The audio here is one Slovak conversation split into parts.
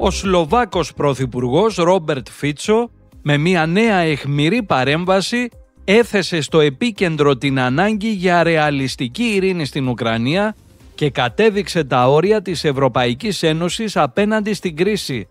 Ο Σλοβάκος πρωθυπουργός Ρόμπερτ Φίτσο, με μια νέα αιχμηρή παρέμβαση, έθεσε στο επίκεντρο την ανάγκη για ρεαλιστική ειρήνη στην Ουκρανία και κατέδειξε τα όρια της Ευρωπαϊκής Ένωσης απέναντι στην κρίση.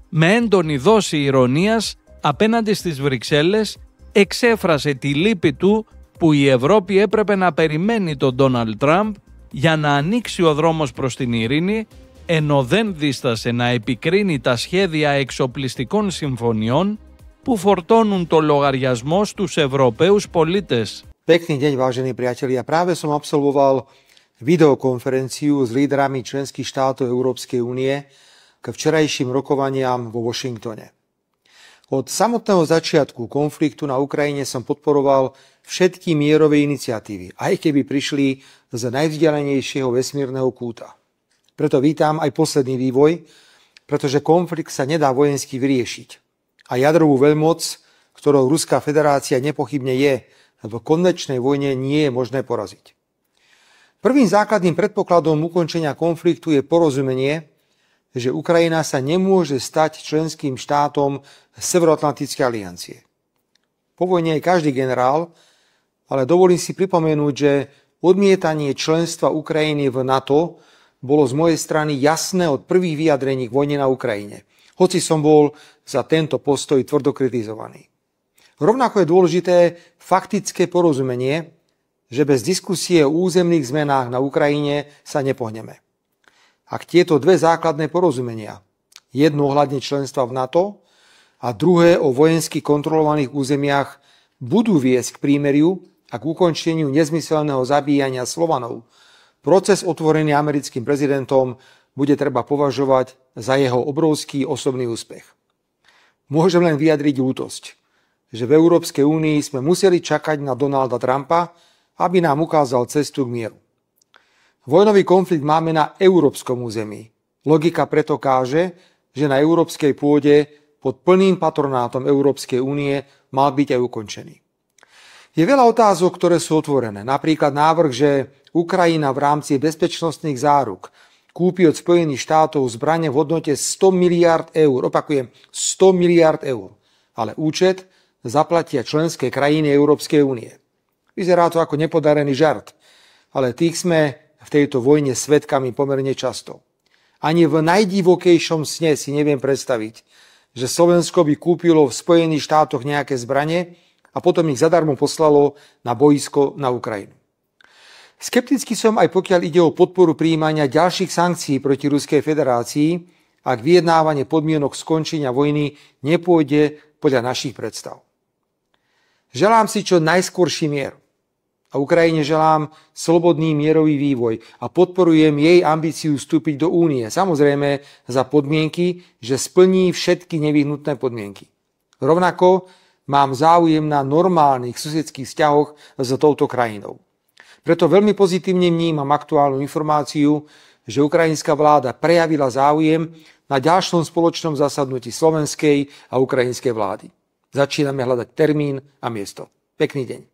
Με έντονη δόση ηρωνίας απέναντι στις Βρυξέλλες, εξέφρασε τη λύπη του που η Ευρώπη έπρεπε να περιμένει τον Ντόναλντ Τραμπ για να ανοίξει ο δρόμος προς την ειρήνη, ενώ δεν δίστασε να επικρίνει τα σχέδια εξοπλιστικών συμφωνιών που φορτώνουν το λογαριασμό στους Ευρωπαίους πολίτες. Pekný deň, vážení priatelia. Práve som absolvoval videokonferenciu s lídrami členských štátov Európskej únie k včerajším rokovaniam vo Washingtone. Od samotného začiatku konfliktu na Ukrajine som podporoval všetky mierové iniciatívy, aj keby prišli z najvzdialenejšieho vesmírneho kúta. Preto vítam aj posledný vývoj, pretože konflikt sa nedá vojensky vyriešiť. A jadrovú veľmoc, ktorou Ruská federácia nepochybne je, v konvenčnej vojne nie je možné poraziť. Prvým základným predpokladom ukončenia konfliktu je porozumenie, že Ukrajina sa nemôže stať členským štátom Severoatlantickej aliancie. Po vojne je každý generál, ale dovolím si pripomenúť, že odmietanie členstva Ukrajiny v NATO bolo z mojej strany jasné od prvých vyjadrení k vojne na Ukrajine, hoci som bol za tento postoj tvrdo kritizovaný. Rovnako je dôležité faktické porozumenie, že bez diskusie o územných zmenách na Ukrajine sa nepohneme. Ak tieto dve základné porozumenia, jedno ohľadne členstva v NATO a druhé o vojensky kontrolovaných územiach, budú viesť k prímeriu a k ukončeniu nezmyselného zabíjania Slovanov, proces otvorený americkým prezidentom bude treba považovať za jeho obrovský osobný úspech. Môžem len vyjadriť ľútosť, že v Európskej únii sme museli čakať na Donalda Trumpa, aby nám ukázal cestu k mieru. Vojnový konflikt máme na európskom území. Logika preto káže, že na európskej pôde pod plným patronátom Európskej únie mal byť aj ukončený. Je veľa otázok, ktoré sú otvorené. Napríklad návrh, že Ukrajina v rámci bezpečnostných záruk kúpi od Spojených štátov zbrane v hodnote 100 miliárd eur. Opakujem, 100 miliárd eur. Ale účet zaplatia členské krajiny Európskej únie. Vyzerá to ako nepodarený žart, ale tých sme v tejto vojne svedkami pomerne často. Ani v najdivokejšom sne si neviem predstaviť, že Slovensko by kúpilo v Spojených štátoch nejaké zbrane a potom ich zadarmo poslalo na boisko na Ukrajinu. Skeptický som aj pokiaľ ide o podporu prijímania ďalších sankcií proti Ruskej federácii, ak vyjednávanie podmienok skončenia vojny nepôjde podľa našich predstav. Želám si čo najskorší mier a Ukrajine želám slobodný mierový vývoj a podporujem jej ambíciu vstúpiť do únie, samozrejme za podmienky, že splní všetky nevyhnutné podmienky. Rovnako mám záujem na normálnych susedských vzťahoch s touto krajinou. Preto veľmi pozitívne vnímam aktuálnu informáciu, že ukrajinská vláda prejavila záujem na ďalšom spoločnom zasadnutí slovenskej a ukrajinskej vlády. Začíname hľadať termín a miesto. Pekný deň.